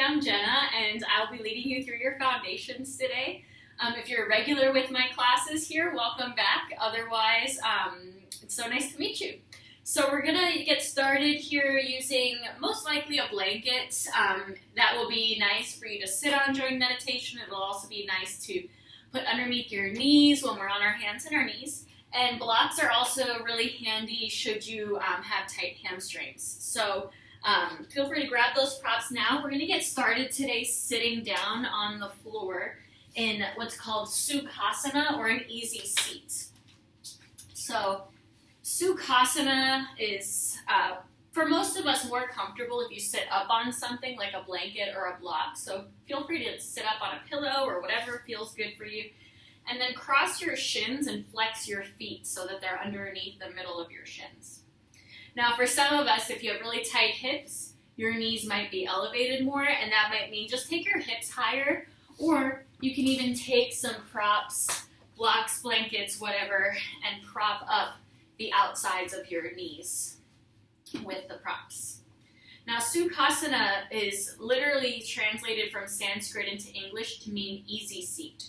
I'm Jenna, and I'll be leading you through your foundations today. If you're a regular with my classes here, welcome back. Otherwise, it's so nice to meet you. So we're going to get started here using most likely a blanket. That will be nice for you to sit on during meditation. It will also be nice to put underneath your knees when we're on our hands and our knees. And blocks are also really handy should you have tight hamstrings. So feel free to grab those props now. We're going to get started today sitting down on the floor in what's called Sukhasana, or an easy seat. So Sukhasana is, for most of us, more comfortable if you sit up on something like a blanket or a block. So feel free to sit up on a pillow or whatever feels good for you. And then cross your shins and flex your feet so that they're underneath the middle of your shins. Now for some of us, if you have really tight hips, your knees might be elevated more, and that might mean just take your hips higher, or you can even take some props, blocks, blankets, whatever, and prop up the outsides of your knees with the props. Now Sukhasana is literally translated from Sanskrit into English to mean easy seat.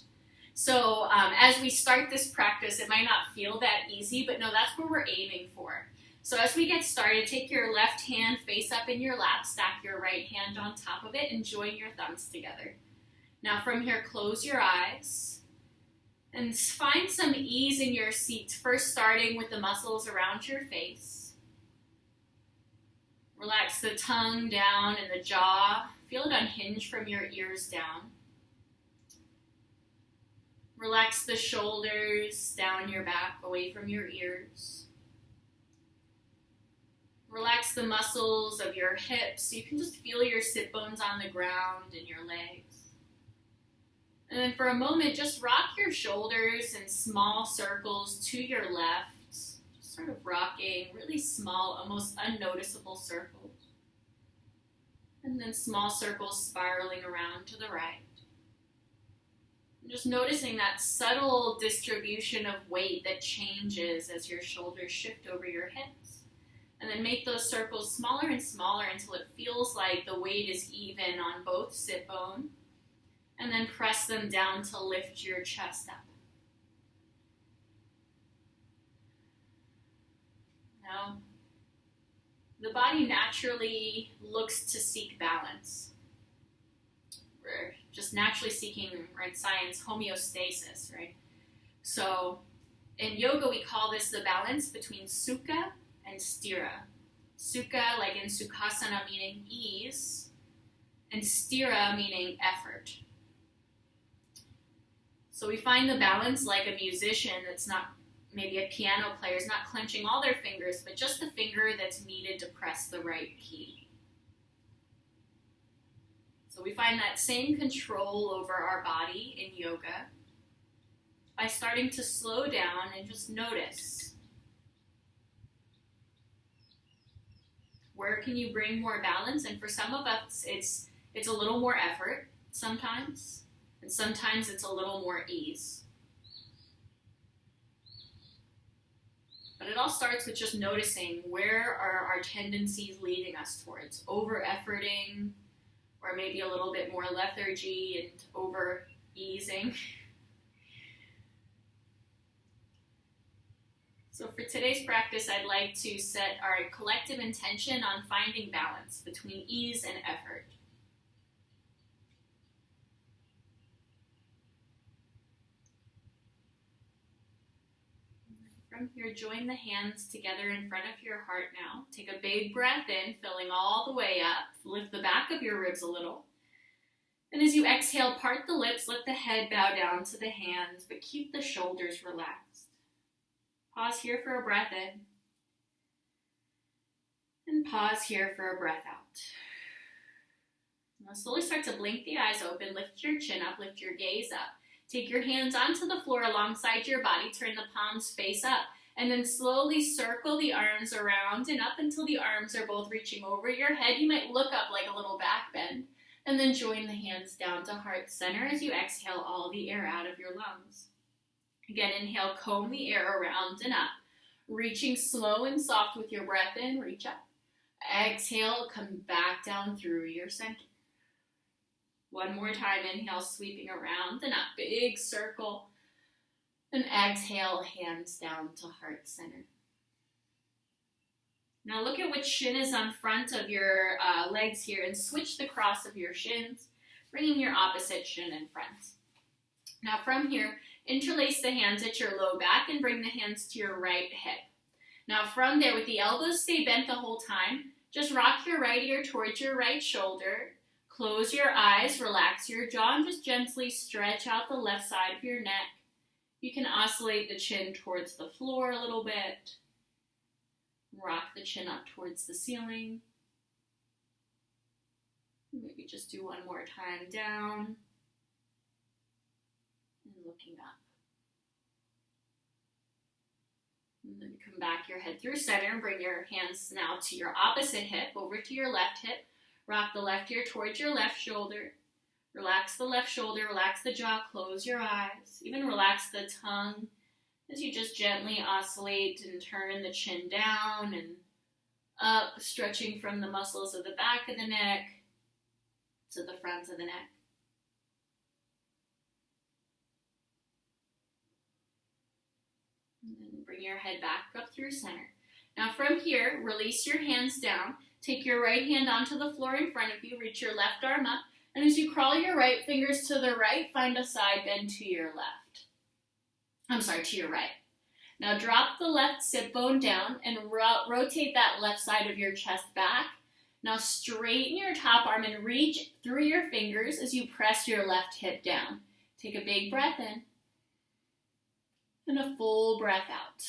So as we start this practice, it might not feel that easy, but no, that's what we're aiming for. So as we get started, take your left hand face up in your lap, stack your right hand on top of it, and join your thumbs together. Now from here, close your eyes and find some ease in your seat, first starting with the muscles around your face. Relax the tongue down and the jaw. Feel it unhinge from your ears down. Relax the shoulders down your back, away from your ears. Relax the muscles of your hips. You can just feel your sit bones on the ground and your legs. And then for a moment, just rock your shoulders in small circles to your left. Just sort of rocking really small, almost unnoticeable circles. And then small circles spiraling around to the right. Just noticing that subtle distribution of weight that changes as your shoulders shift over your hips. And then make those circles smaller and smaller until it feels like the weight is even on both sit bone. And then press them down to lift your chest up. Now, the body naturally looks to seek balance. We're just naturally seeking, or in science, homeostasis, right? So in yoga, we call this the balance between Sukha and Stira. Sukha, like in Sukhasana, meaning ease, and Stira, meaning effort. So we find the balance like a musician that's not, maybe a piano player is not clenching all their fingers, but just the finger that's needed to press the right key. So we find that same control over our body in yoga by starting to slow down and just notice. Where can you bring more balance? And for some of us, it's a little more effort sometimes. And sometimes it's a little more ease. But it all starts with just noticing where are our tendencies leading us towards. Over-efforting, or maybe a little bit more lethargy and over-easing. So for today's practice, I'd like to set our collective intention on finding balance between ease and effort. From here, join the hands together in front of your heart now. Take a big breath in, filling all the way up. Lift the back of your ribs a little. And as you exhale, part the lips, let the head bow down to the hands, but keep the shoulders relaxed. Pause here for a breath in. And pause here for a breath out. Now slowly start to blink the eyes open, lift your chin up, lift your gaze up. Take your hands onto the floor alongside your body, turn the palms face up, and then slowly circle the arms around and up until the arms are both reaching over your head. You might look up like a little back bend, and then join the hands down to heart center as you exhale all the air out of your lungs. Again, inhale, comb the air around and up, reaching slow and soft with your breath in, reach up. Exhale, come back down through your center. One more time, inhale, sweeping around and up, big circle. And exhale, hands down to heart center. Now look at which shin is on front of your legs here and switch the cross of your shins, bringing your opposite shin in front. Now from here, interlace the hands at your low back and bring the hands to your right hip. Now from there, with the elbows stay bent the whole time, just rock your right ear towards your right shoulder, close your eyes, relax your jaw, and just gently stretch out the left side of your neck. You can oscillate the chin towards the floor a little bit. Rock the chin up towards the ceiling. Maybe just do one more time down. And looking up. And then come back your head through center. Bring your hands now to your opposite hip, over to your left hip. Rock the left ear towards your left shoulder. Relax the left shoulder, relax the jaw, close your eyes. Even relax the tongue as you just gently oscillate and turn the chin down and up, stretching from the muscles of the back of the neck to the front of the neck. And then bring your head back up through center. Now from here, release your hands down. Take your right hand onto the floor in front of you. Reach your left arm up. And as you crawl your right fingers to the right, find a side bend to your left. To your right. Now drop the left sit bone down and rotate that left side of your chest back. Now straighten your top arm and reach through your fingers as you press your left hip down. Take a big breath in and a full breath out.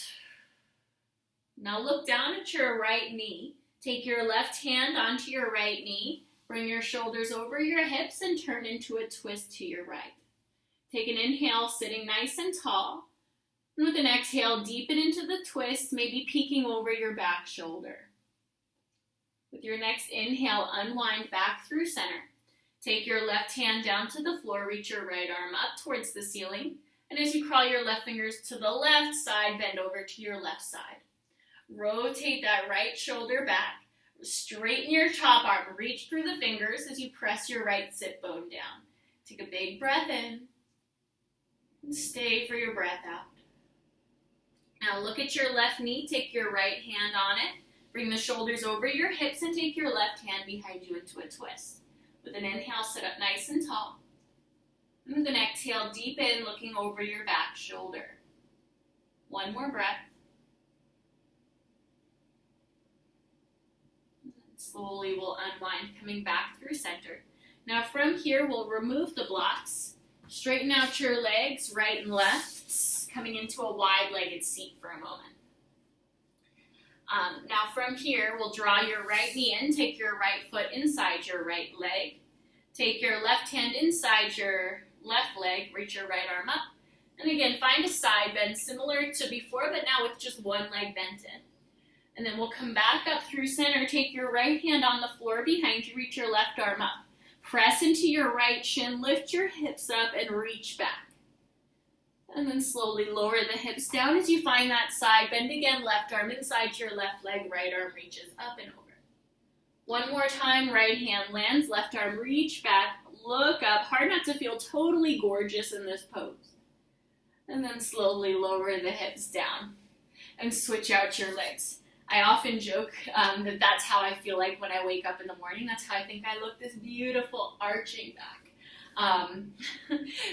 Now look down at your right knee. Take your left hand onto your right knee. Bring your shoulders over your hips and turn into a twist to your right. Take an inhale, sitting nice and tall. And with an exhale, deepen into the twist, maybe peeking over your back shoulder. With your next inhale, unwind back through center. Take your left hand down to the floor, reach your right arm up towards the ceiling. And as you crawl your left fingers to the left side, bend over to your left side. Rotate that right shoulder back. Straighten your top arm, reach through the fingers as you press your right sit bone down. Take a big breath in and stay for your breath out. Now look at your left knee, take your right hand on it, bring the shoulders over your hips and take your left hand behind you into a twist. With an inhale, sit up nice and tall. And with an exhale, deepen, looking over your back shoulder. One more breath. Slowly we'll unwind, coming back through center. Now from here, we'll remove the blocks. Straighten out your legs, right and left, coming into a wide-legged seat for a moment. Now from here, we'll draw your right knee in, take your right foot inside your right leg. Take your left hand inside your left leg, reach your right arm up. And again, find a side bend similar to before, but now with just one leg bent in. And then we'll come back up through center, take your right hand on the floor behind you, reach your left arm up. Press into your right shin, lift your hips up and reach back. And then slowly lower the hips down as you find that side bend again, left arm inside your left leg, right arm reaches up and over. One more time, right hand lands, left arm reach back, look up, hard not to feel totally gorgeous in this pose. And then slowly lower the hips down and switch out your legs. I often joke that that's how I feel like when I wake up in the morning. That's how I think I look, this beautiful arching back.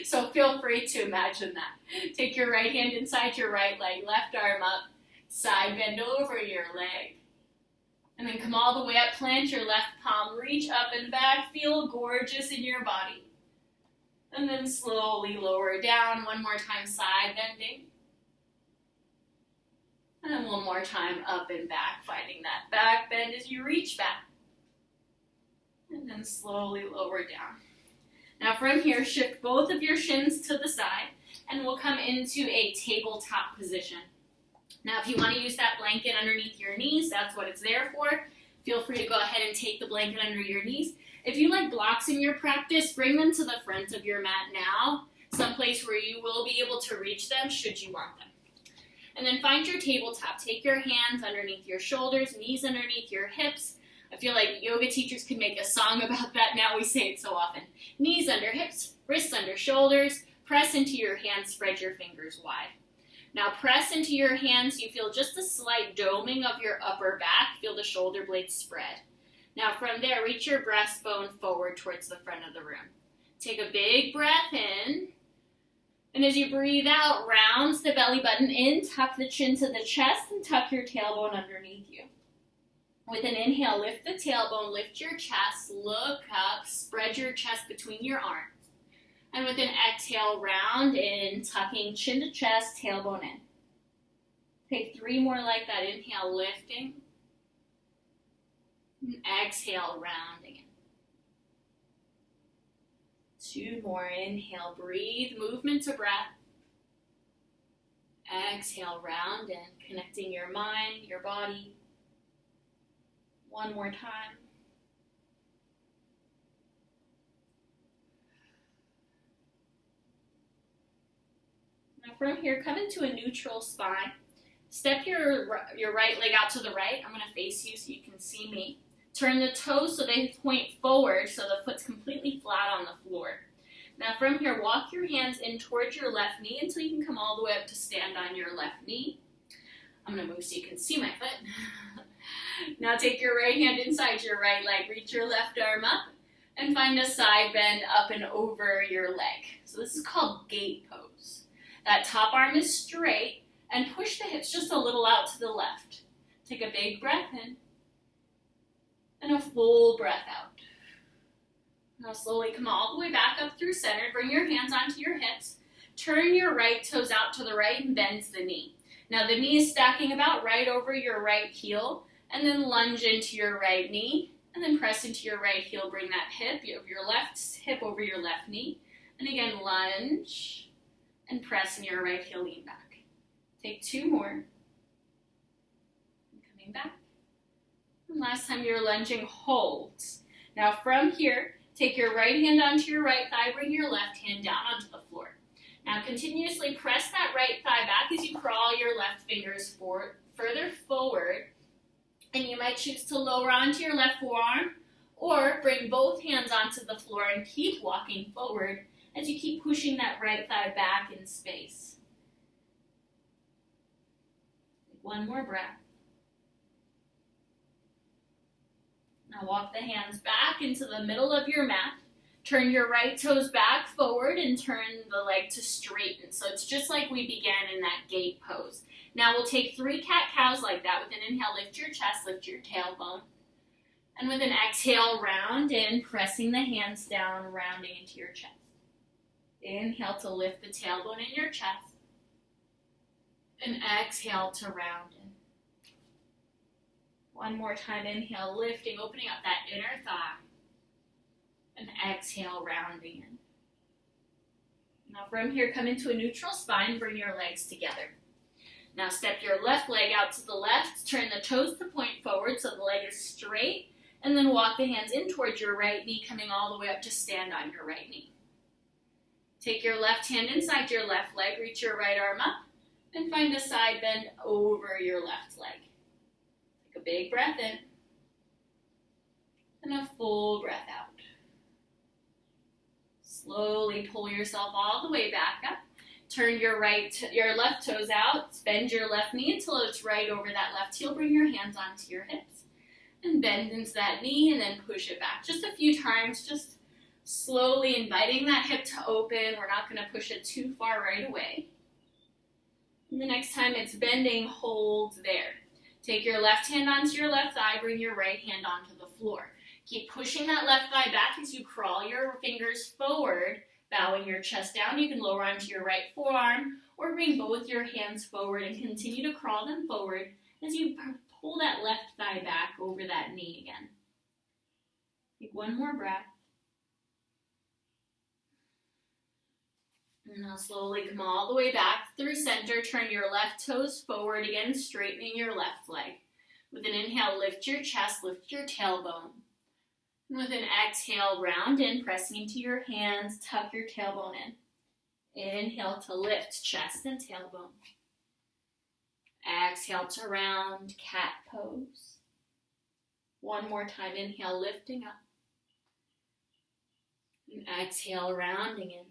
So feel free to imagine that. Take your right hand inside your right leg, left arm up, side bend over your leg. And then come all the way up, plant your left palm, reach up and back, feel gorgeous in your body. And then slowly lower down, one more time, side bending. And then one more time, up and back, finding that back bend as you reach back. And then slowly lower down. Now from here, shift both of your shins to the side, and we'll come into a tabletop position. Now if you want to use that blanket underneath your knees, that's what it's there for. Feel free to go ahead and take the blanket under your knees. If you like blocks in your practice, bring them to the front of your mat now, someplace where you will be able to reach them should you want them. And then find your tabletop. Take your hands underneath your shoulders, knees underneath your hips. I feel like yoga teachers could make a song about that now. We say it so often. Knees under hips, wrists under shoulders. Press into your hands, spread your fingers wide. Now press into your hands. You feel just a slight doming of your upper back. Feel the shoulder blades spread. Now from there, reach your breastbone forward towards the front of the room. Take a big breath in. And as you breathe out, rounds the belly button in, tuck the chin to the chest, and tuck your tailbone underneath you. With an inhale, lift the tailbone, lift your chest, look up, spread your chest between your arms. And with an exhale, round in, tucking chin to chest, tailbone in. Take 3 more like that. Inhale, lifting. And exhale, rounding in. 2 more. Inhale, breathe, movement to breath. Exhale, round in, connecting your mind, your body. 1 more time. Now from here, come into a neutral spine. Step your right leg out to the right. I'm going to face you so you can see me. Turn the toes so they point forward so the foot's completely flat on the floor. Now from here, walk your hands in towards your left knee until you can come all the way up to stand on your left knee. I'm going to move so you can see my foot. Now take your right hand inside your right leg. Reach your left arm up and find a side bend up and over your leg. So this is called gate pose. That top arm is straight and push the hips just a little out to the left. Take a big breath in and a full breath out. Now slowly come all the way back up through center. Bring your hands onto your hips. Turn your right toes out to the right and bend the knee. Now the knee is stacking about right over your right heel, and then lunge into your right knee, and then press into your right heel. Bring that hip of your left hip over your left knee, and again lunge and press in your right heel, lean back. Take 2 more. And coming back. And last time you're lunging, hold. Now from here, take your right hand onto your right thigh, bring your left hand down onto the floor. Now continuously press that right thigh back as you crawl your left fingers further forward. And you might choose to lower onto your left forearm or bring both hands onto the floor and keep walking forward as you keep pushing that right thigh back in space. 1 more breath. Now walk the hands back into the middle of your mat. Turn your right toes back forward and turn the leg to straighten. So it's just like we began in that gate pose. Now we'll take 3 cat-cows like that. With an inhale, lift your chest, lift your tailbone. And with an exhale, round in, pressing the hands down, rounding into your chest. Inhale to lift the tailbone in your chest. And exhale to round in. 1 more time, inhale, lifting, opening up that inner thigh. And exhale, rounding in. Now from here, come into a neutral spine, bring your legs together. Now step your left leg out to the left, turn the toes to point forward so the leg is straight, and then walk the hands in towards your right knee, coming all the way up to stand on your right knee. Take your left hand inside your left leg, reach your right arm up, and find a side bend over your left leg. Take a big breath in, and a full breath out. Slowly pull yourself all the way back up. Turn your left toes out, bend your left knee until it's right over that left heel. Bring your hands onto your hips and bend into that knee and then push it back. Just a few times, just slowly inviting that hip to open. We're not going to push it too far right away. And the next time it's bending, hold there. Take your left hand onto your left thigh, bring your right hand onto the floor. Keep pushing that left thigh back as you crawl your fingers forward, bowing your chest down. You can lower onto your right forearm or bring both your hands forward and continue to crawl them forward as you pull that left thigh back over that knee again. Take 1 more breath. And now slowly come all the way back through center. Turn your left toes forward again, straightening your left leg. With an inhale, lift your chest, lift your tailbone. And with an exhale, round in, pressing into your hands, tuck your tailbone in. Inhale to lift chest and tailbone. Exhale to round, cat pose. 1 more time, inhale, lifting up. And exhale, rounding in.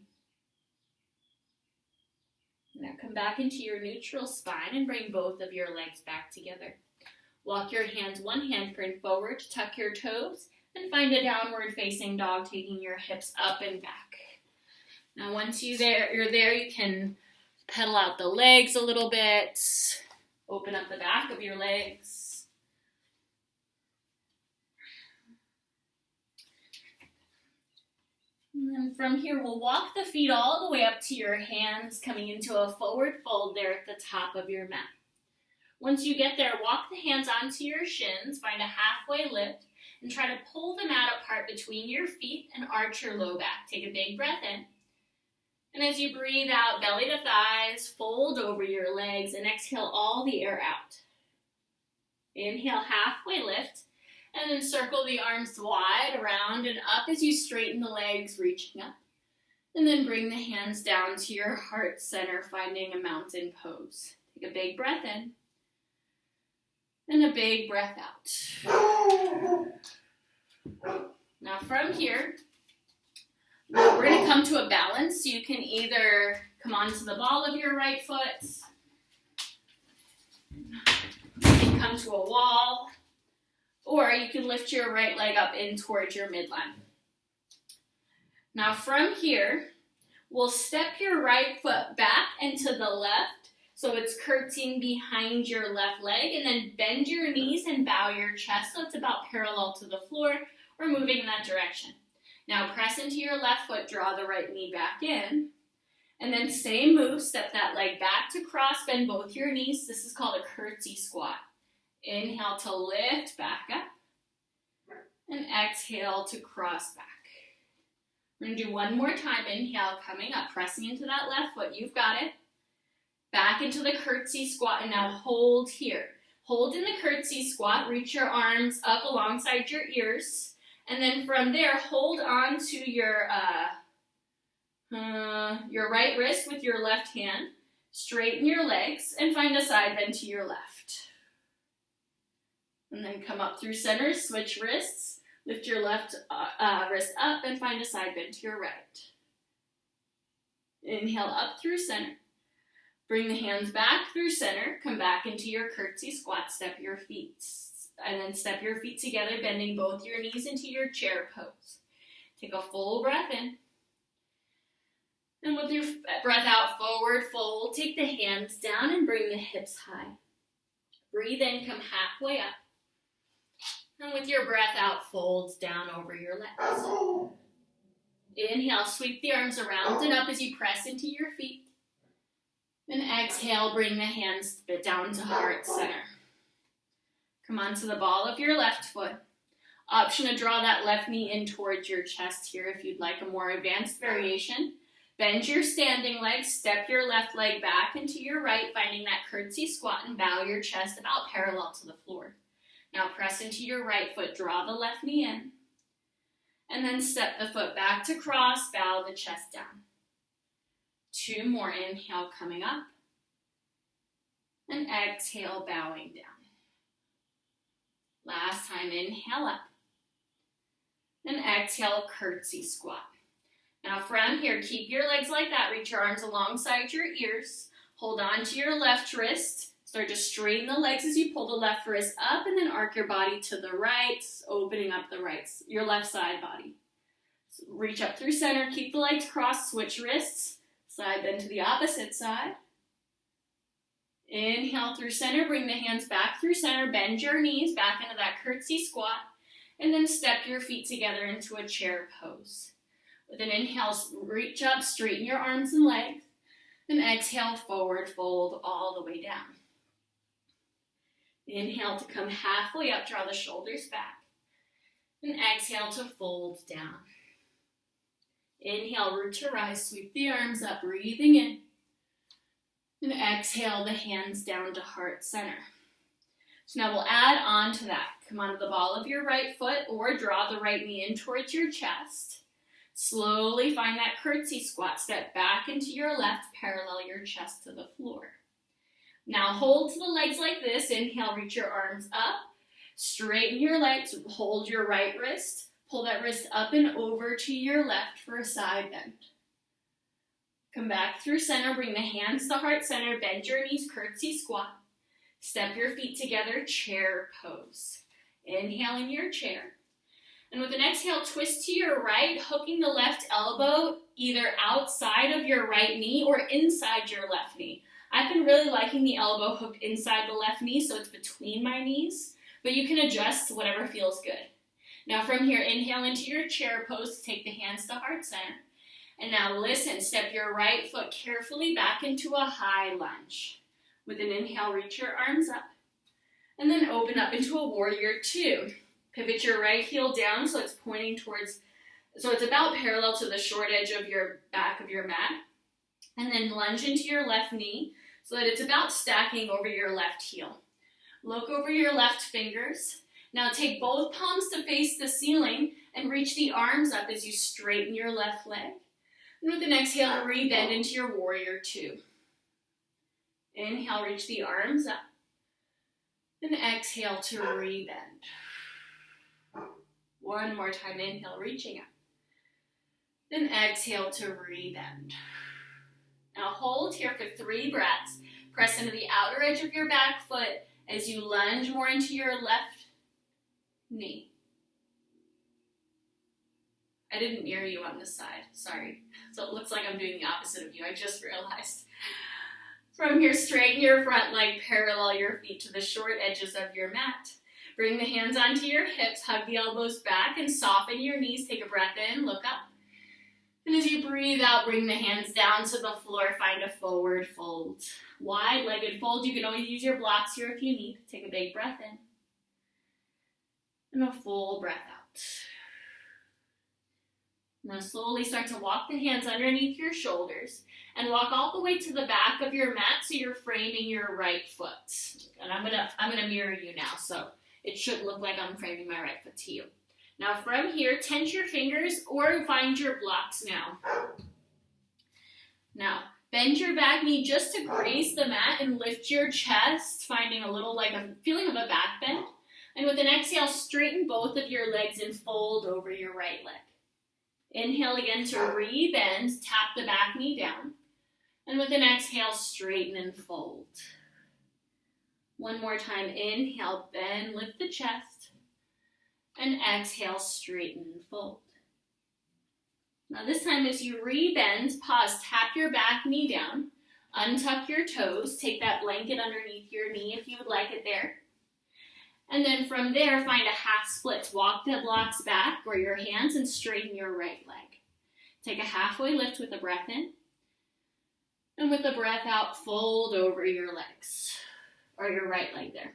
Now come back into your neutral spine and bring both of your legs back together. Walk your hands one handprint forward, tuck your toes, and find a downward facing dog, taking your hips up and back. Now once you're there, you can pedal out the legs a little bit, open up the back of your legs. And then from here, we'll walk the feet all the way up to your hands, coming into a forward fold there at the top of your mat. Once you get there, walk the hands onto your shins, find a halfway lift, and try to pull the mat apart between your feet and arch your low back. Take a big breath in. And as you breathe out, belly to thighs, fold over your legs, and exhale all the air out. Inhale, halfway lift, and then circle the arms wide around and up as you straighten the legs, reaching up. And then bring the hands down to your heart center, finding a mountain pose. Take a big breath in. And a big breath out. Now from here, we're going to come to a balance. You can either come onto the ball of your right foot, you can come to a wall, or you can lift your right leg up in towards your midline. Now from here, we'll step your right foot back and to the left, so it's curtsying behind your left leg, and then bend your knees and bow your chest so it's about parallel to the floor or moving in that direction. Now press into your left foot, draw the right knee back in, and then same move, step that leg back to cross, bend both your knees. This is called a curtsy squat. Inhale to lift back up, and exhale to cross back. We're going to do one more time. Inhale, coming up, pressing into that left foot. You've got it. Back into the curtsy squat, and now hold here. Hold in the curtsy squat, reach your arms up alongside your ears, and then from there, hold on to your right wrist with your left hand, straighten your legs, and find a side bend to your left. And then come up through center, switch wrists, lift your left wrist up, and find a side bend to your right. Inhale up through center. Bring the hands back through center, come back into your curtsy squat, step your feet, and then step your feet together, bending both your knees into your chair pose. Take a full breath in. And with your breath out, forward fold, take the hands down and bring the hips high. Breathe in, come halfway up. And with your breath out, fold down over your legs. Inhale, sweep the arms around and up as you press into your feet. And exhale, bring the hands down to heart center. Come onto the ball of your left foot. Option to draw that left knee in towards your chest here if you'd like a more advanced variation. Bend your standing leg, step your left leg back into your right, finding that curtsy squat, and bow your chest about parallel to the floor. Now press into your right foot, draw the left knee in, and then step the foot back to cross, bow the chest down. Two more. Inhale, coming up, and exhale, bowing down. Last time, inhale up, and exhale, curtsy squat. Now from here, keep your legs like that, reach your arms alongside your ears, hold on to your left wrist, start to straighten the legs as you pull the left wrist up, and then arc your body to the right, opening up your left side body. So reach up through center, keep the legs crossed, switch wrists, side bend to the opposite side. Inhale through center, bring the hands back through center, bend your knees back into that curtsy squat, and then step your feet together into a chair pose. With an inhale, reach up, straighten your arms and legs, and exhale, forward fold all the way down. Inhale to come halfway up, draw the shoulders back, and exhale to fold down. Inhale, root to rise, sweep the arms up, breathing in. And exhale the hands down to heart center. So now we'll add on to that. Come onto the ball of your right foot or draw the right knee in towards your chest. Slowly find that curtsy squat. Step back into your left, parallel your chest to the floor. Now hold to the legs like this. Inhale, reach your arms up. Straighten your legs, hold your right wrist. Pull that wrist up and over to your left for a side bend. Come back through center, bring the hands to heart center, bend your knees, curtsy squat. Step your feet together, chair pose. Inhale in your chair. And with an exhale, twist to your right, hooking the left elbow either outside of your right knee or inside your left knee. I've been really liking the elbow hooked inside the left knee, so it's between my knees, but you can adjust whatever feels good. Now from here, inhale into your chair pose, take the hands to heart center. And now listen, step your right foot carefully back into a high lunge. With an inhale, reach your arms up, and then open up into a warrior two. Pivot your right heel down so it's pointing towards, so it's about parallel to the short edge of your back of your mat. And then lunge into your left knee so that it's about stacking over your left heel. Look over your left fingers. Now take both palms to face the ceiling and reach the arms up as you straighten your left leg. And with an exhale, re-bend into your warrior two. Inhale, reach the arms up. And exhale to re-bend. One more time, inhale, reaching up. Then exhale to re-bend. Now hold here for 3 breaths. Press into the outer edge of your back foot as you lunge more into your left knee. I didn't mirror you on this side, sorry. So it looks like I'm doing the opposite of you, I just realized. From here, straighten your front leg, parallel your feet to the short edges of your mat. Bring the hands onto your hips, hug the elbows back, and soften your knees. Take a breath in, look up. And as you breathe out, bring the hands down to the floor, find a forward fold. Wide-legged fold, you can always use your blocks here if you need. Take a big breath in. And a full breath out. Now slowly start to walk the hands underneath your shoulders and walk all the way to the back of your mat so you're framing your right foot. And I'm gonna mirror you now, so it should look like I'm framing my right foot to you. Now from here, tense your fingers or find your blocks now. Now, bend your back knee just to graze the mat and lift your chest, finding a little like a feeling of a back bend. And with an exhale, straighten both of your legs and fold over your right leg. Inhale again to re-bend, tap the back knee down. And with an exhale, straighten and fold. One more time, inhale, bend, lift the chest. And exhale, straighten and fold. Now this time as you re-bend, pause, tap your back knee down, untuck your toes, take that blanket underneath your knee if you would like it there. And then from there, find a half split. Walk the blocks back or your hands and straighten your right leg. Take a halfway lift with a breath in. And with a breath out, fold over your legs, or your right leg there.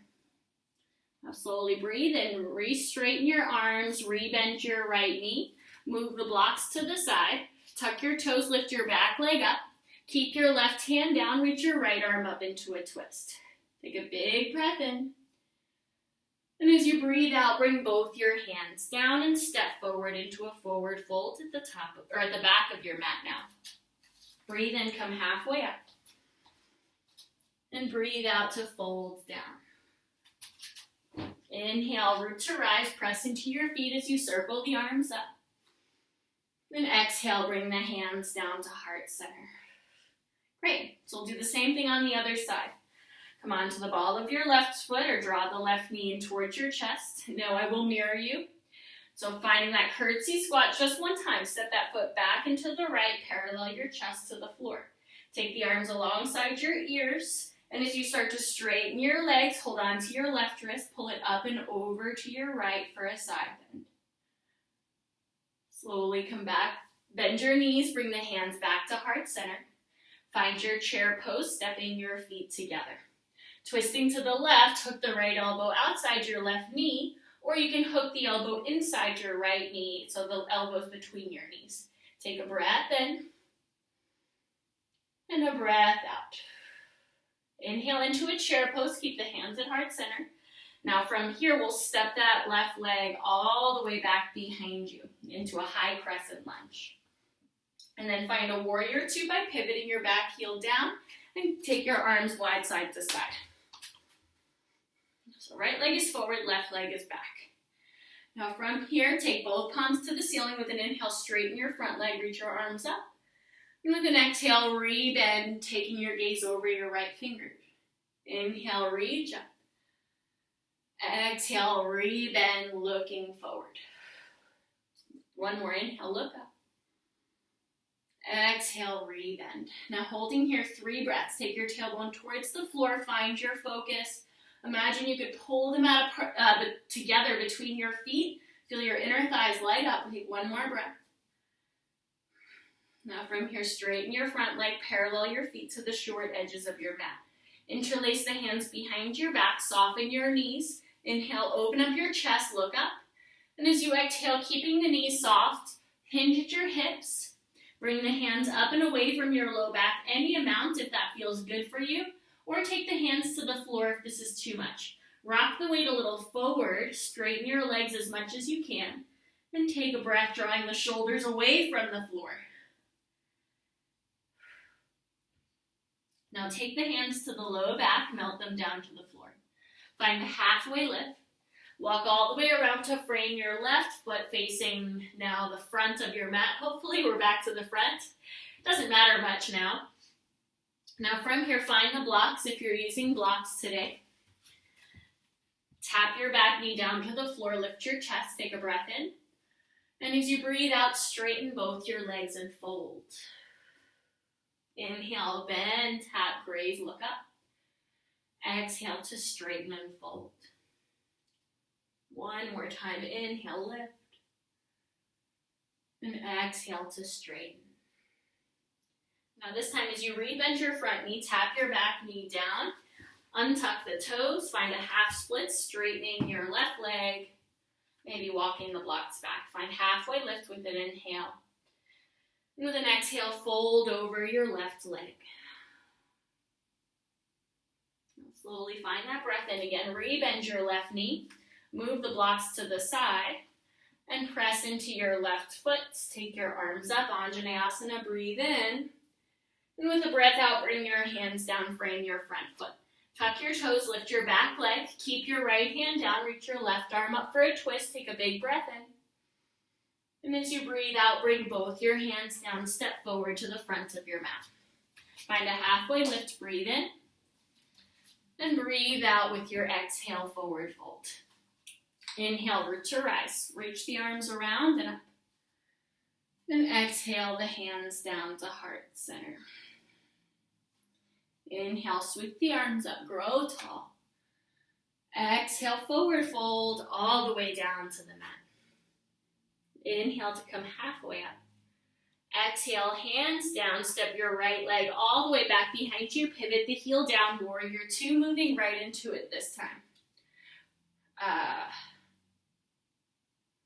Now slowly breathe and re-straighten your arms, re-bend your right knee. Move the blocks to the side. Tuck your toes, lift your back leg up. Keep your left hand down, reach your right arm up into a twist. Take a big breath in. And as you breathe out, bring both your hands down and step forward into a forward fold at the top or at the back of your mat now. Breathe in, come halfway up. And breathe out to fold down. Inhale, root to rise, press into your feet as you circle the arms up. Then exhale, bring the hands down to heart center. Great, so we'll do the same thing on the other side. Come onto the ball of your left foot or draw the left knee in towards your chest. Now I will mirror you. So finding that curtsy squat just one time. Step that foot back and to the right, parallel your chest to the floor. Take the arms alongside your ears. And as you start to straighten your legs, hold on to your left wrist, pull it up and over to your right for a side bend. Slowly come back, bend your knees, bring the hands back to heart center. Find your chair pose, stepping your feet together. Twisting to the left, hook the right elbow outside your left knee, or you can hook the elbow inside your right knee, so the elbow's between your knees. Take a breath in, and a breath out. Inhale into a chair pose, keep the hands at heart center. Now from here, we'll step that left leg all the way back behind you into a high crescent lunge. And then find a warrior two by pivoting your back heel down and take your arms wide side to side. So right leg is forward, left leg is back. Now from here, take both palms to the ceiling. With an inhale, straighten your front leg, reach your arms up. And with an exhale, re-bend, taking your gaze over your right finger. Inhale, reach up. Exhale, re-bend, looking forward. One more, inhale, look up. Exhale, re-bend. Now holding here 3 breaths. Take your tailbone towards the floor, find your focus. Imagine you could pull them out together between your feet. Feel your inner thighs light up. Take one more breath. Now from here, straighten your front leg, parallel your feet to the short edges of your mat. Interlace the hands behind your back, soften your knees. Inhale, open up your chest, look up. And as you exhale, keeping the knees soft, hinge at your hips. Bring the hands up and away from your low back, any amount if that feels good for you. Or take the hands to the floor if this is too much. Rock the weight a little forward, straighten your legs as much as you can, and take a breath, drawing the shoulders away from the floor. Now take the hands to the low back, melt them down to the floor. Find a halfway lift. Walk all the way around to frame your left foot facing now the front of your mat. Hopefully we're back to the front. Doesn't matter much now. Now from here, find the blocks if you're using blocks today. Tap your back knee down to the floor, lift your chest, take a breath in. And as you breathe out, straighten both your legs and fold. Inhale, bend, tap, graze, look up. Exhale to straighten and fold. One more time, inhale, lift. And exhale to straighten. Now this time as you re-bend your front knee, tap your back knee down. Untuck the toes, find a half split, straightening your left leg. Maybe walking the blocks back. Find halfway lift with an inhale. And with an exhale, fold over your left leg. Slowly find that breath in again. Re-bend your left knee. Move the blocks to the side. And press into your left foot. Take your arms up. Anjaneyasana. Breathe in. And with a breath out, bring your hands down. Frame your front foot. Tuck your toes. Lift your back leg. Keep your right hand down. Reach your left arm up for a twist. Take a big breath in. And as you breathe out, bring both your hands down, step forward to the front of your mat. Find a halfway lift, breathe in. And breathe out with your exhale, forward fold. Inhale, root to rise. Reach the arms around and up. And exhale, the hands down to heart center. Inhale, sweep the arms up, grow tall. Exhale, forward fold all the way down to the mat. Inhale to come halfway up. Exhale, hands down, step your right leg all the way back behind you, pivot the heel down, warrior 2, moving right into it this time.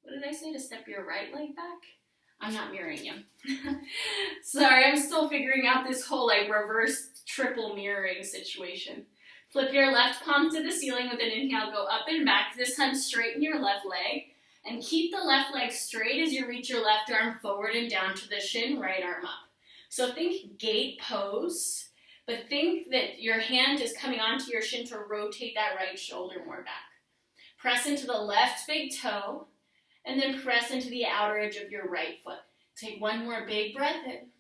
What did I say, to step your right leg back? I'm not mirroring you. Sorry, I'm still figuring out this whole reverse triple mirroring situation. Flip your left palm to the ceiling with an inhale, go up and back. This time straighten your left leg. And keep the left leg straight as you reach your left arm forward and down to the shin, right arm up. So think gate pose, but think that your hand is coming onto your shin to rotate that right shoulder more back. Press into the left big toe, and then press into the outer edge of your right foot. Take one more big breath in.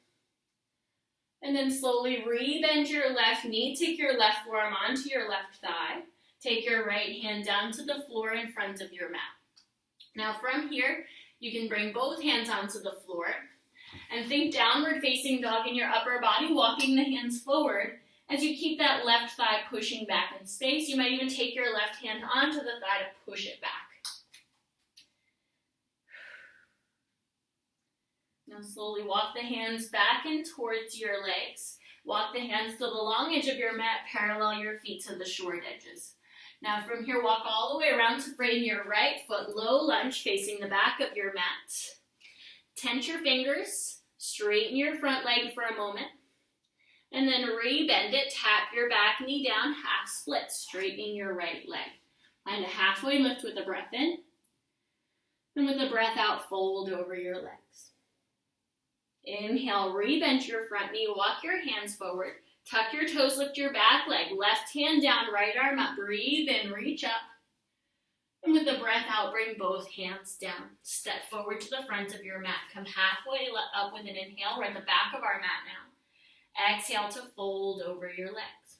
And then slowly re-bend your left knee, take your left forearm onto your left thigh. Take your right hand down to the floor in front of your mat. Now from here, you can bring both hands onto the floor and think downward facing dog in your upper body, walking the hands forward. As you keep that left thigh pushing back in space, you might even take your left hand onto the thigh to push it back. Now slowly walk the hands back and towards your legs. Walk the hands to the long edge of your mat, parallel your feet to the short edges. Now from here, walk all the way around to frame your right foot, low lunge facing the back of your mat. Tense your fingers, straighten your front leg for a moment, and then re-bend it, tap your back knee down, half split, straightening your right leg. Find a halfway lift with a breath in, and with a breath out, fold over your legs. Inhale, re-bend your front knee, walk your hands forward. Tuck your toes, lift your back leg, left hand down, right arm up, breathe in, reach up. And with the breath out, bring both hands down. Step forward to the front of your mat. Come halfway up with an inhale. We're at the back of our mat now. Exhale to fold over your legs.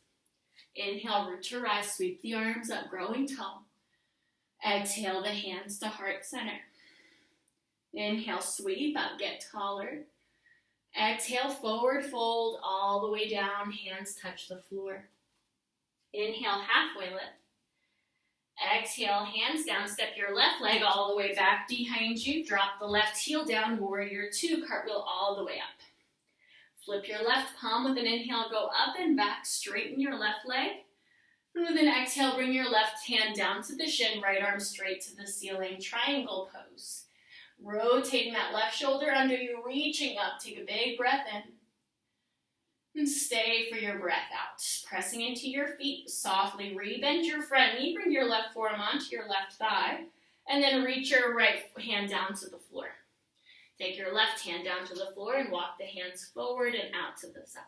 Inhale, root to rise. Sweep the arms up, growing tall. Exhale the hands to heart center. Inhale, sweep up, get taller. Exhale, forward fold all the way down. Hands touch the floor. Inhale, halfway lift. Exhale, hands down, step your left leg all the way back behind you. Drop the left heel down, warrior two, cartwheel all the way up. Flip your left palm with an inhale, go up and back, straighten your left leg. And with an exhale, bring your left hand down to the shin, right arm straight to the ceiling, triangle pose. Rotating that left shoulder under you, reaching up, take a big breath in. And stay for your breath out. Pressing into your feet, softly rebend your front knee, bring your left forearm onto your left thigh, and then reach your right hand down to the floor. Take your left hand down to the floor and walk the hands forward and out to the side.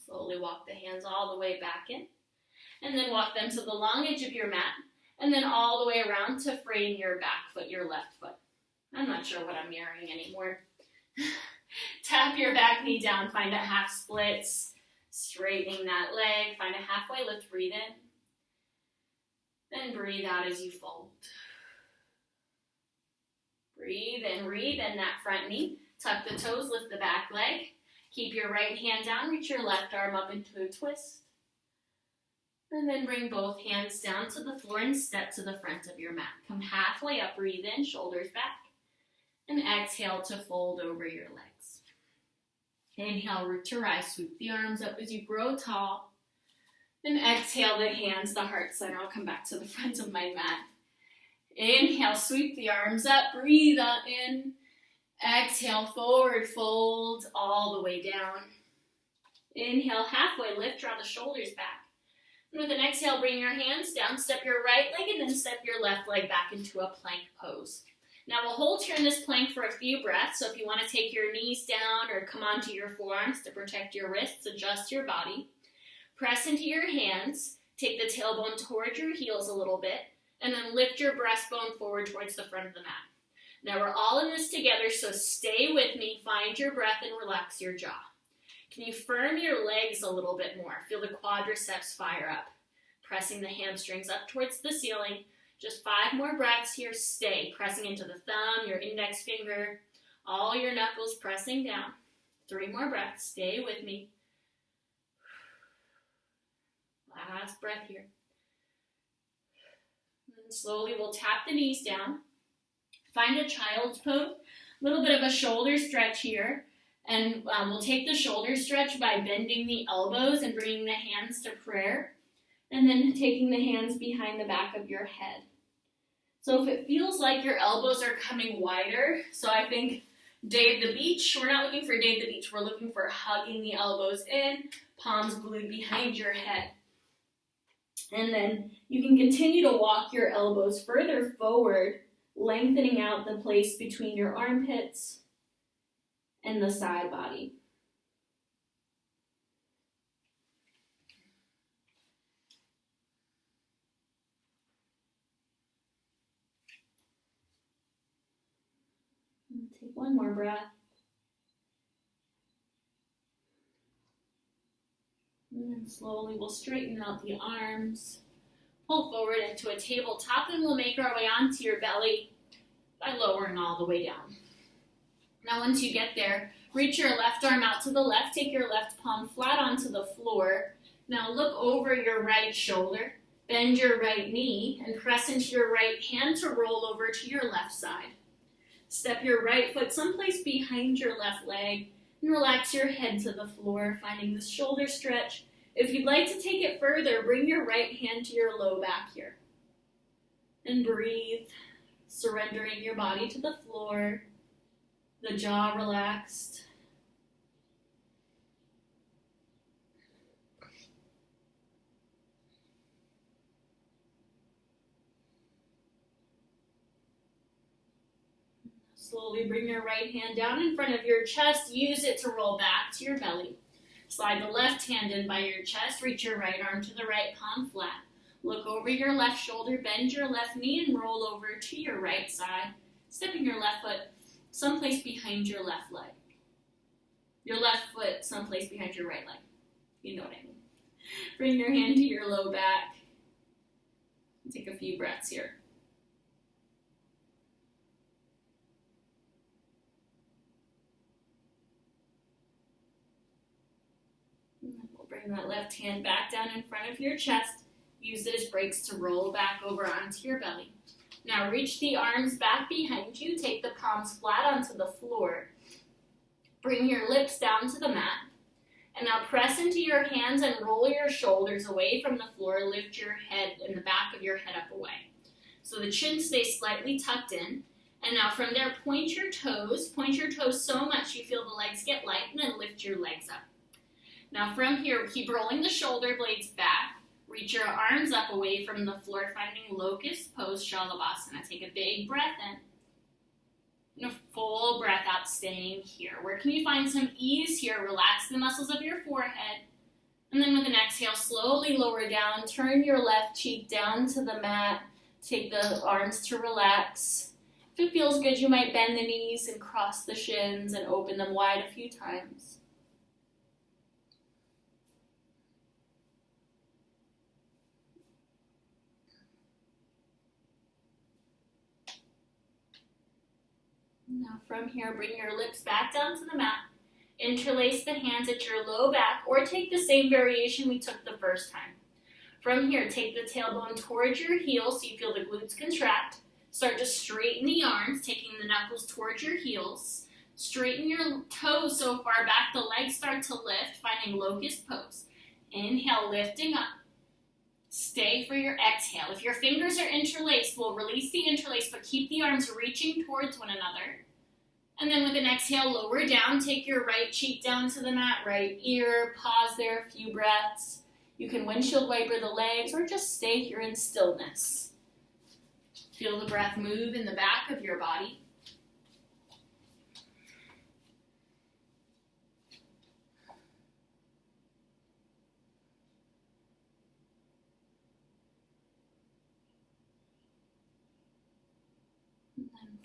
Slowly walk the hands all the way back in, and then walk them to the long edge of your mat, and then all the way around to frame your back foot, your left foot. I'm not sure what I'm mirroring anymore. Tap your back knee down, find a half splits, straightening that leg, find a halfway lift, breathe in. Then breathe out as you fold. Breathe in, rebend that front knee, tuck the toes, lift the back leg. Keep your right hand down, reach your left arm up into a twist. And then bring both hands down to the floor and step to the front of your mat. Come halfway up, breathe in, shoulders back. And exhale to fold over your legs. Inhale, root to rise, sweep the arms up as you grow tall. Then exhale the hands, the heart center. I'll come back to the front of my mat. Inhale, sweep the arms up, breathe out in. Exhale, forward fold all the way down. Inhale, halfway lift, draw the shoulders back. And with an exhale, bring your hands down, step your right leg, and then step your left leg back into a plank pose. Now we'll hold here in this plank for a few breaths, so if you want to take your knees down or come onto your forearms to protect your wrists, adjust your body. Press into your hands, take the tailbone toward your heels a little bit, and then lift your breastbone forward towards the front of the mat. Now we're all in this together, so stay with me, find your breath, and relax your jaw. Can you firm your legs a little bit more? Feel the quadriceps fire up. Pressing the hamstrings up towards the ceiling. Just 5 more breaths here. Stay. Pressing into the thumb, your index finger, all your knuckles pressing down. 3 more breaths. Stay with me. Last breath here. And slowly we'll tap the knees down. Find a child's pose. A little bit of a shoulder stretch here. And we'll take the shoulder stretch by bending the elbows and bringing the hands to prayer. And then taking the hands behind the back of your head. So if it feels like your elbows are coming wider, so I think day at the beach, we're not looking for day at the beach, we're looking for hugging the elbows in, palms glued behind your head. And then you can continue to walk your elbows further forward, lengthening out the place between your armpits and the side body. Take one more breath. And then slowly we'll straighten out the arms. Pull forward into a tabletop, and we'll make our way onto your belly by lowering all the way down. Now once you get there, reach your left arm out to the left. Take your left palm flat onto the floor. Now look over your right shoulder. Bend your right knee and press into your right hand to roll over to your left side. Step your right foot someplace behind your left leg and relax your head to the floor, finding the shoulder stretch. If you'd like to take it further, bring your right hand to your low back here. And breathe, surrendering your body to the floor, the jaw relaxed. Slowly bring your right hand down in front of your chest. Use it to roll back to your belly. Slide the left hand in by your chest, reach your right arm to the right palm flat. Look over your left shoulder, bend your left knee, and roll over to your right side, stepping your left foot someplace behind your left leg. Your left foot someplace behind your right leg. You know what I mean. Bring your hand to your low back. Take a few breaths here. And then we'll bring that left hand back down in front of your chest. Use it as brakes to roll back over onto your belly. Now reach the arms back behind you. Take the palms flat onto the floor. Bring your lips down to the mat. And now press into your hands and roll your shoulders away from the floor. Lift your head and the back of your head up away. So the chin stays slightly tucked in. And now from there, point your toes so much you feel the legs get light, and then lift your legs up. Now from here, keep rolling the shoulder blades back. Reach your arms up away from the floor, finding locust pose, Shavasana. Take a big breath in and a full breath out, staying here. Where can you find some ease here? Relax the muscles of your forehead. And then with an exhale, slowly lower down. Turn your left cheek down to the mat. Take the arms to relax. If it feels good, you might bend the knees and cross the shins and open them wide a few times. Now from here, bring your lips back down to the mat. Interlace the hands at your low back, or take the same variation we took the first time. From here, take the tailbone towards your heels so you feel the glutes contract. Start to straighten the arms, taking the knuckles towards your heels. Straighten your toes so far back the legs start to lift, finding locust pose. Inhale, lifting up. Stay for your exhale. If your fingers are interlaced, we'll release the interlace, but keep the arms reaching towards one another. And then with an exhale, lower down. Take your right cheek down to the mat, right ear. Pause there, a few breaths. You can windshield wiper the legs or just stay here in stillness. Feel the breath move in the back of your body.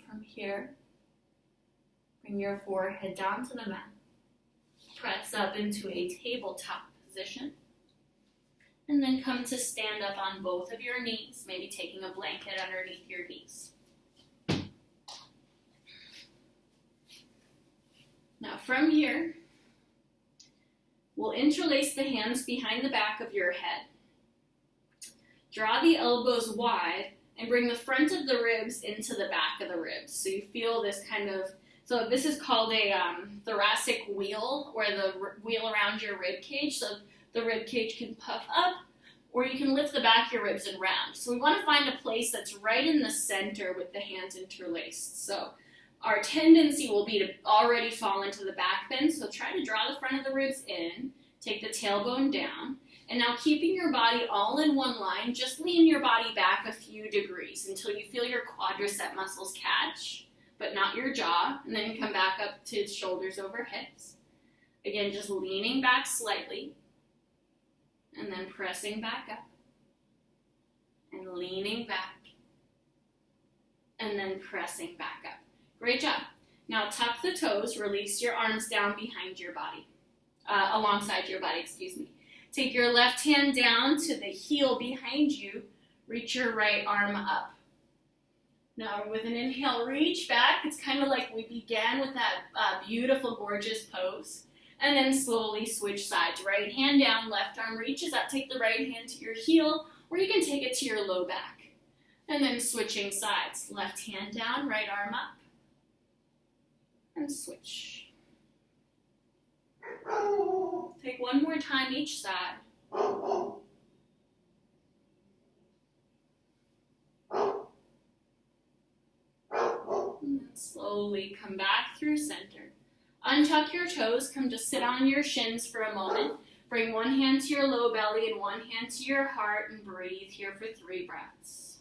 From here, bring your forehead down to the mat. Press up into a tabletop position. And then come to stand up on both of your knees, maybe taking a blanket underneath your knees. Now from here, we'll interlace the hands behind the back of your head. Draw the elbows wide and bring the front of the ribs into the back of the ribs. So you feel this kind of, so this is called a thoracic wheel, or the wheel around your rib cage. So the rib cage can puff up, or you can lift the back of your ribs and round. So we want to find a place that's right in the center with the hands interlaced. So our tendency will be to already fall into the back bend. So try to draw the front of the ribs in, take the tailbone down. And now keeping your body all in one line, just lean your body back a few degrees until you feel your quadricep muscles catch, but not your jaw, and then come back up to shoulders over hips. Again, just leaning back slightly, and then pressing back up, and leaning back, and then pressing back up. Great job. Now tuck the toes, release your arms down behind your body, alongside your body, excuse me. Take your left hand down to the heel behind you. Reach your right arm up. Now with an inhale, reach back. It's kind of like we began with that beautiful, gorgeous pose. And then slowly switch sides. Right hand down, left arm reaches up. Take the right hand to your heel, or you can take it to your low back. And then switching sides. Left hand down, right arm up. And switch. Take one more time each side. And then slowly come back through center. Untuck your toes, come to sit on your shins for a moment. Bring one hand to your low belly and one hand to your heart, and breathe here for 3 breaths.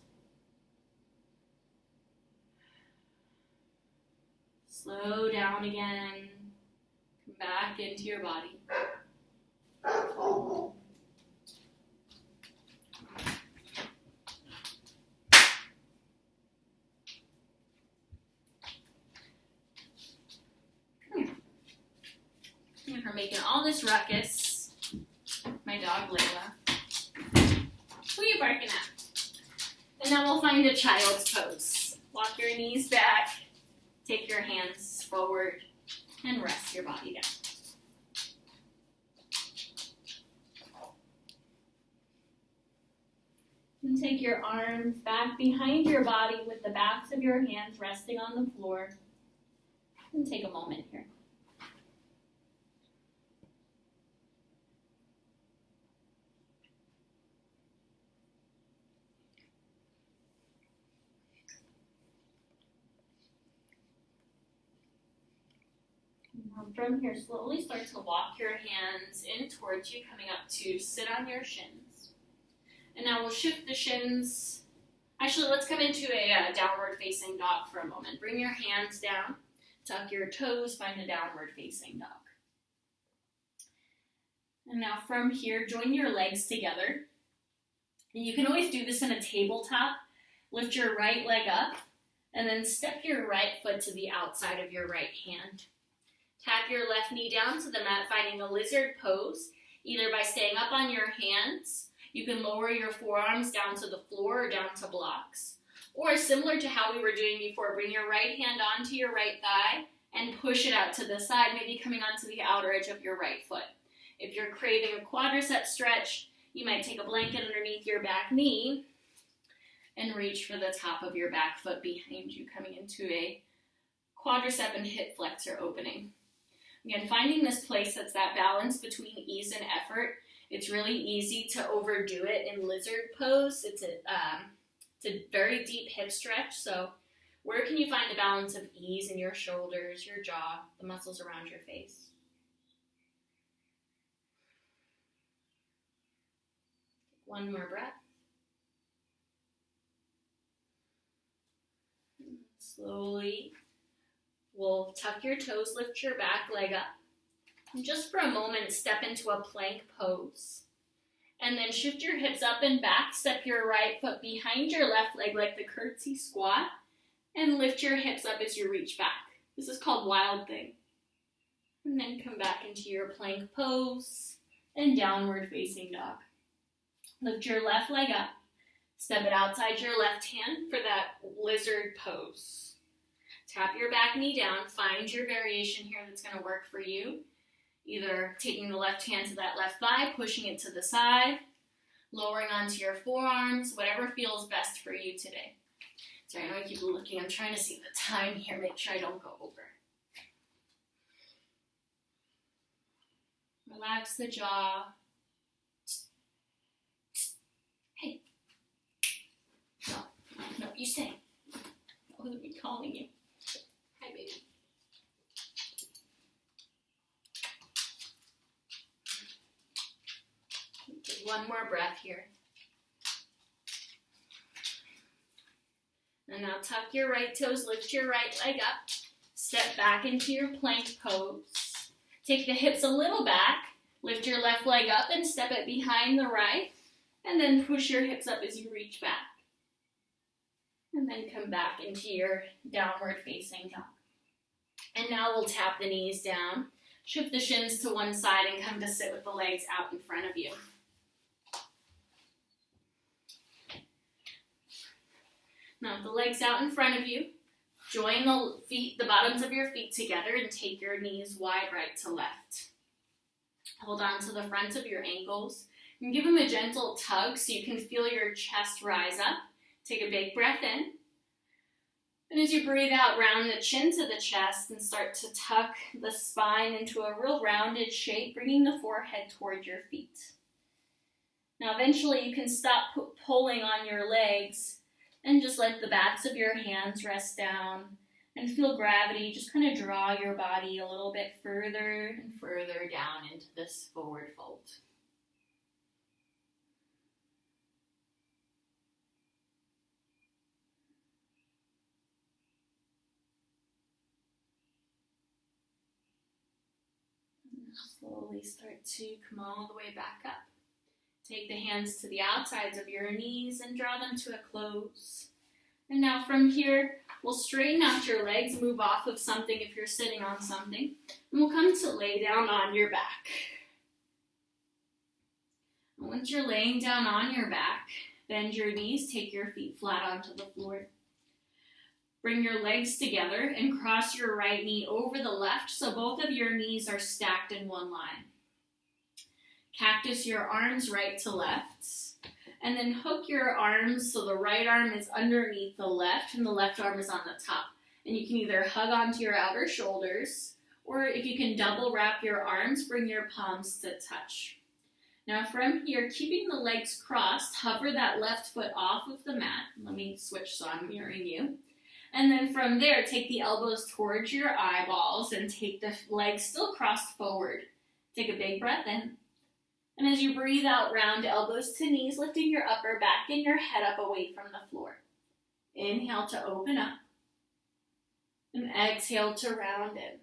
Slow down again. Come back into your body. And her making all this ruckus. My dog Layla. Who are you barking at? And now we'll find a child's pose. Walk your knees back, take your hands forward, and rest your body down. And take your arms back behind your body with the backs of your hands resting on the floor. And take a moment here. From here, slowly start to walk your hands in towards you, coming up to sit on your shins. And now we'll shift the shins. Actually, let's come into a downward facing dog for a moment. Bring your hands down, tuck your toes, find a downward facing dog. And now from here, join your legs together. And you can always do this in a tabletop. Lift your right leg up, and then step your right foot to the outside of your right hand. Tap your left knee down to the mat, finding a lizard pose, either by staying up on your hands. You can lower your forearms down to the floor or down to blocks. Or similar to how we were doing before, bring your right hand onto your right thigh and push it out to the side, maybe coming onto the outer edge of your right foot. If you're craving a quadricep stretch, you might take a blanket underneath your back knee and reach for the top of your back foot behind you, coming into a quadricep and hip flexor opening. Again, finding this place that's that balance between ease and effort. It's really easy to overdo it in lizard pose. It's a very deep hip stretch. So where can you find the balance of ease in your shoulders, your jaw, the muscles around your face? One more breath. Slowly. We'll tuck your toes, lift your back leg up. And just for a moment, step into a plank pose. And then shift your hips up and back. Step your right foot behind your left leg like the curtsy squat. And lift your hips up as you reach back. This is called wild thing. And then come back into your plank pose and downward facing dog. Lift your left leg up. Step it outside your left hand for that lizard pose. Tap your back knee down, find your variation here that's going to work for you. Either taking the left hand to that left thigh, pushing it to the side, lowering onto your forearms, whatever feels best for you today. Sorry, I know I keep looking. I'm trying to see the time here, make sure I don't go over. Relax the jaw. Hey. No, you stay. I wasn't be calling you. Hi, baby. Take one more breath here. And now tuck your right toes, lift your right leg up. Step back into your plank pose. Take the hips a little back. Lift your left leg up and step it behind the right. And then push your hips up as you reach back. And then come back into your downward facing dog. And now we'll tap the knees down, shift the shins to one side, and come to sit with the legs out in front of you. Now with the legs out in front of you, join the bottoms of your feet together and take your knees wide right to left. Hold on to the fronts of your ankles and give them a gentle tug so you can feel your chest rise up. Take a big breath in. And as you breathe out, round the chin to the chest and start to tuck the spine into a real rounded shape, bringing the forehead toward your feet. Now eventually you can stop pulling on your legs and just let the backs of your hands rest down and feel gravity. Just kind of draw your body a little bit further and further down into this forward fold. Slowly start to come all the way back up. Take the hands to the outsides of your knees and draw them to a close. And now from here, we'll straighten out your legs, move off of something if you're sitting on something, and we'll come to lay down on your back. And once you're laying down on your back, bend your knees, take your feet flat onto the floor. Bring your legs together and cross your right knee over the left so both of your knees are stacked in one line. Cactus your arms right to left, and then hook your arms so the right arm is underneath the left and the left arm is on the top. And you can either hug onto your outer shoulders, or if you can double wrap your arms, bring your palms to touch. Now from here, keeping the legs crossed, hover that left foot off of the mat. Let me switch so I'm mirroring you. And then from there, take the elbows towards your eyeballs and take the legs still crossed forward. Take a big breath in. And as you breathe out, round elbows to knees, lifting your upper back and your head up away from the floor. Inhale to open up. And exhale to round in.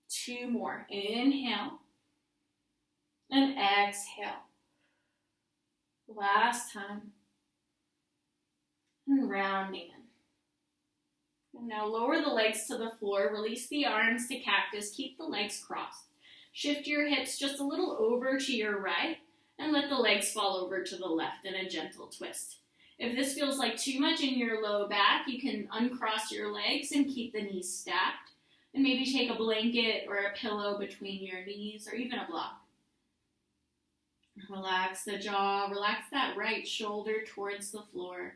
2 more. Inhale. And exhale. Last time. And rounding in. And now lower the legs to the floor, release the arms to cactus, keep the legs crossed. Shift your hips just a little over to your right, and let the legs fall over to the left in a gentle twist. If this feels like too much in your low back, you can uncross your legs and keep the knees stacked, and maybe take a blanket or a pillow between your knees, or even a block. Relax the jaw, relax that right shoulder towards the floor.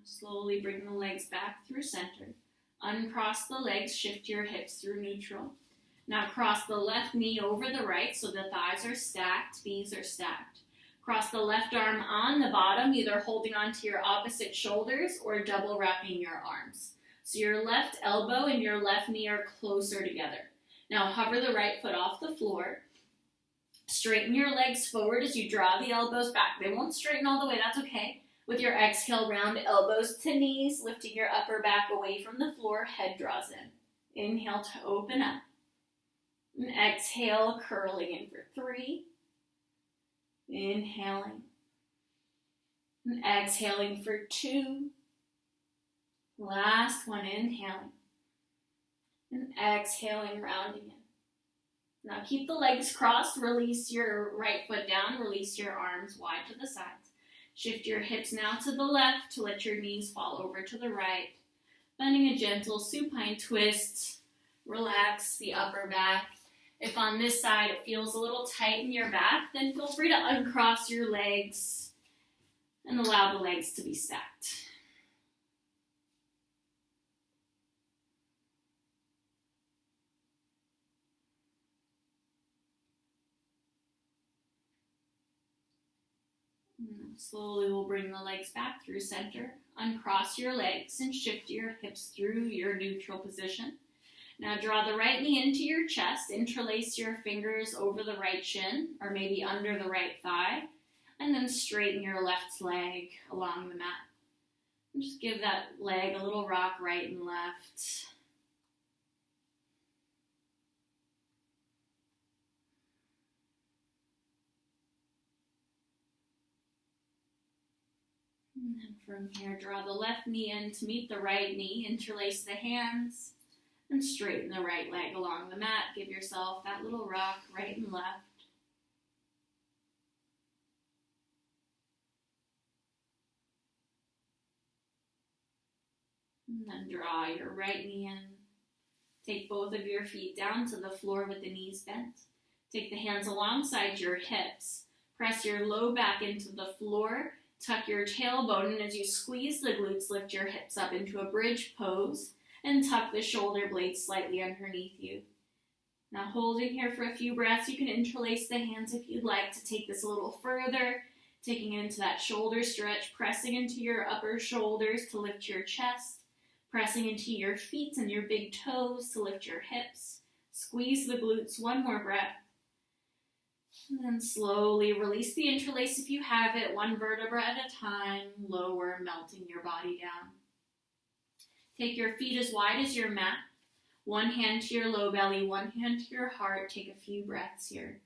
Slowly bring the legs back through center. Uncross the legs, shift your hips through neutral. Now cross the left knee over the right so the thighs are stacked, knees are stacked. Cross the left arm on the bottom, either holding onto your opposite shoulders or double wrapping your arms. So your left elbow and your left knee are closer together. Now hover the right foot off the floor. Straighten your legs forward as you draw the elbows back. They won't straighten all the way, that's okay. With your exhale, round elbows to knees, lifting your upper back away from the floor, head draws in. Inhale to open up. And exhale, curling in for 3. Inhaling. And exhaling for 2. Last one, inhaling. And exhaling, rounding in. Now keep the legs crossed, release your right foot down, release your arms wide to the sides. Shift your hips now to the left to let your knees fall over to the right. Finding a gentle supine twist. Relax the upper back. If on this side it feels a little tight in your back, then feel free to uncross your legs and allow the legs to be stacked. Slowly we'll bring the legs back through center, uncross your legs and shift your hips through your neutral position. Now draw the right knee into your chest, interlace your fingers over the right shin or maybe under the right thigh, and then straighten your left leg along the mat. And just give that leg a little rock right and left. And then from here, draw the left knee in to meet the right knee, interlace the hands, and straighten the right leg along the mat. Give yourself that little rock right and left. And then draw your right knee in. Take both of your feet down to the floor with the knees bent. Take the hands alongside your hips. Press your low back into the floor. Tuck your tailbone, and as you squeeze the glutes, lift your hips up into a bridge pose and tuck the shoulder blades slightly underneath you. Now holding here for a few breaths, you can interlace the hands if you'd like to take this a little further, taking it into that shoulder stretch, pressing into your upper shoulders to lift your chest, pressing into your feet and your big toes to lift your hips. Squeeze the glutes, one more breath. And then slowly release the interlace if you have it, one vertebra at a time, lower, melting your body down. Take your feet as wide as your mat. One hand to your low belly, one hand to your heart. Take a few breaths here.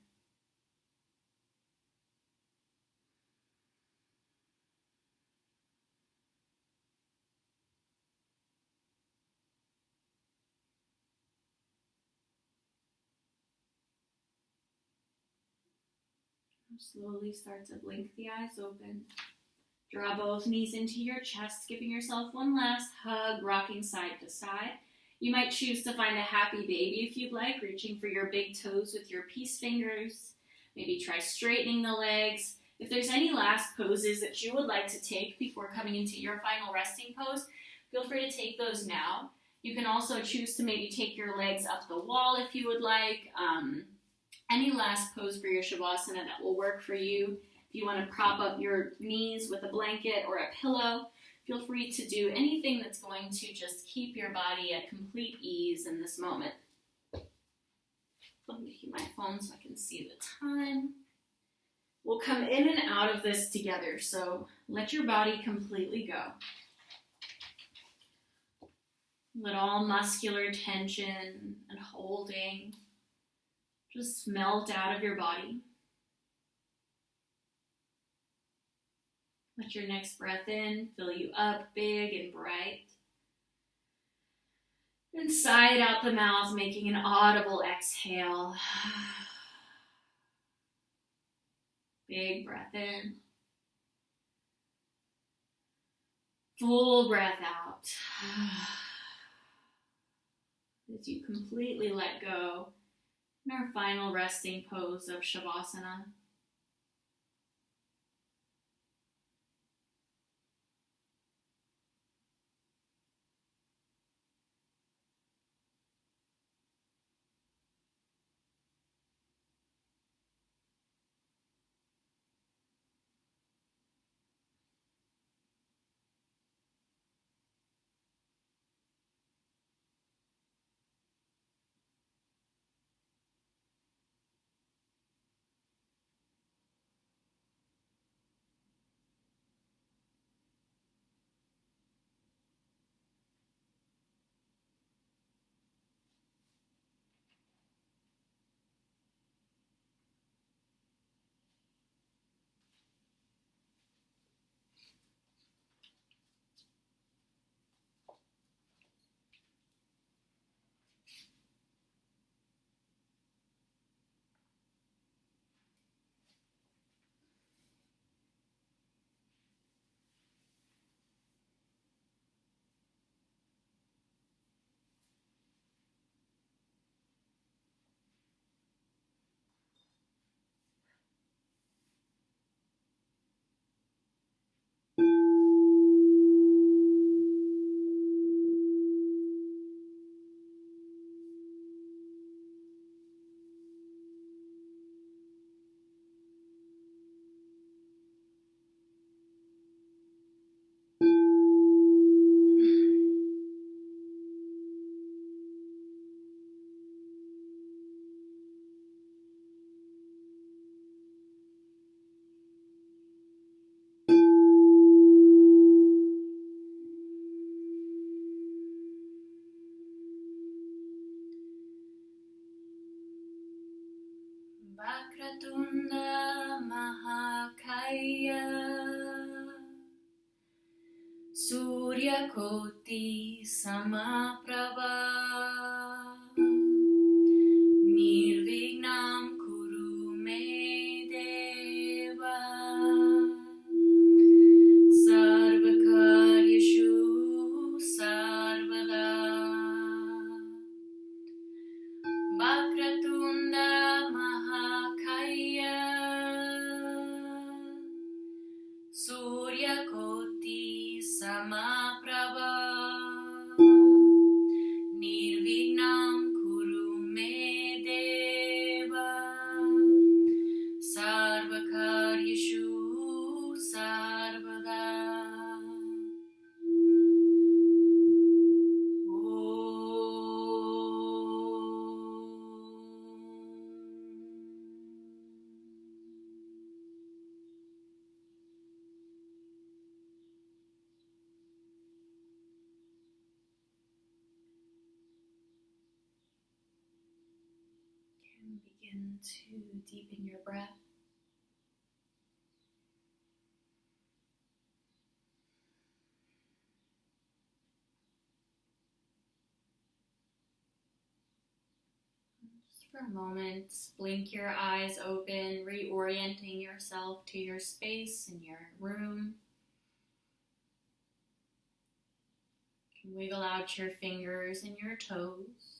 Slowly start to blink the eyes open. Draw both knees into your chest, giving yourself one last hug, rocking side to side. You might choose to find a happy baby if you'd like, reaching for your big toes with your peace fingers. Maybe try straightening the legs. If there's any last poses that you would like to take before coming into your final resting pose, feel free to take those now. You can also choose to maybe take your legs up the wall if you would like. Any last pose for your Shavasana that will work for you. If you want to prop up your knees with a blanket or a pillow, feel free to do anything that's going to just keep your body at complete ease in this moment. Let me keep my phone so I can see the time. We'll come in and out of this together, so let your body completely go. Let all muscular tension and holding just melt out of your body. Let your next breath in fill you up big and bright. And sigh it out the mouth, making an audible exhale. Big breath in. Full breath out. As you completely let go in our final resting pose of Shavasana. Vakratunda Mahakaya Surya Koti Samaprabha Nirvignam Kuru Me Deva Sarvakaryashu Sarvada Vakratunda Mahakaya Surya Koti Samaprabha And begin to deepen your breath. Just for a moment, blink your eyes open, reorienting yourself to your space in your room. You can wiggle out your fingers and your toes,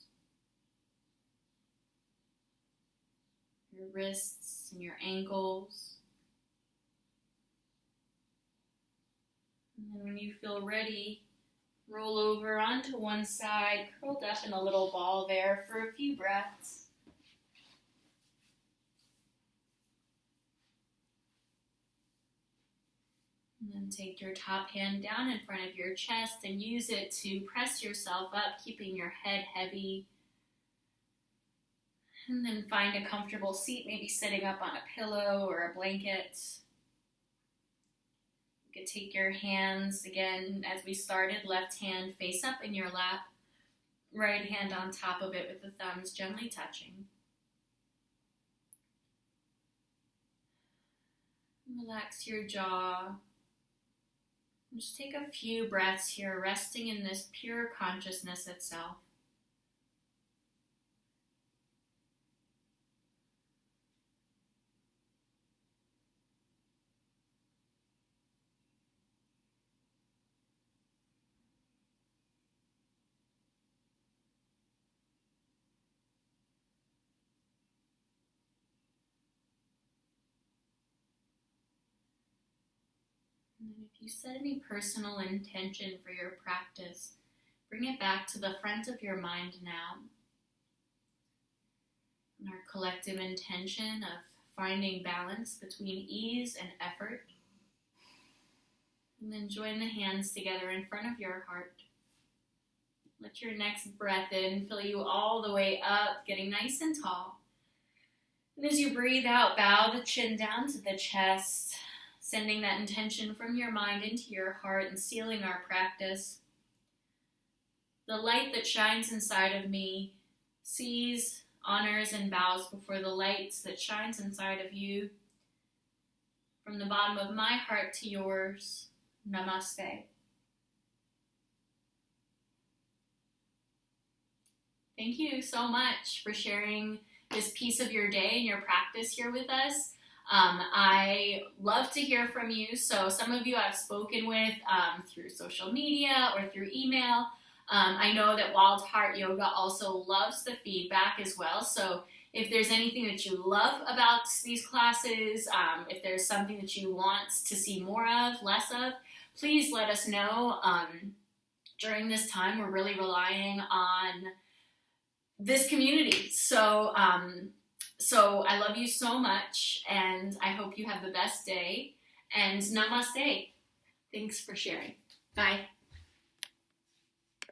your wrists and your ankles. And then when you feel ready, roll over onto one side, curled up in a little ball there for a few breaths. And then take your top hand down in front of your chest and use it to press yourself up, keeping your head heavy. And then find a comfortable seat, maybe sitting up on a pillow or a blanket. You could take your hands, again, as we started, left hand face up in your lap, right hand on top of it with the thumbs gently touching. Relax your jaw. Just take a few breaths here, resting in this pure consciousness itself. And then if you set any personal intention for your practice, bring it back to the front of your mind now. And our collective intention of finding balance between ease and effort. And then join the hands together in front of your heart. Let your next breath in fill you all the way up, getting nice and tall. And as you breathe out, bow the chin down to the chest, sending that intention from your mind into your heart and sealing our practice. The light that shines inside of me sees, honors, and bows before the light that shines inside of you. From the bottom of my heart to yours, namaste. Thank you so much for sharing this piece of your day and your practice here with us. I love to hear from you. So some of you I've spoken with through social media or through email. I know that Wild Heart Yoga also loves the feedback as well. So if there's anything that you love about these classes, if there's something that you want to see more of, less of, please let us know. During this time, we're really relying on this community. So I love you so much, and I hope you have the best day, and namaste. Thanks for sharing. Bye.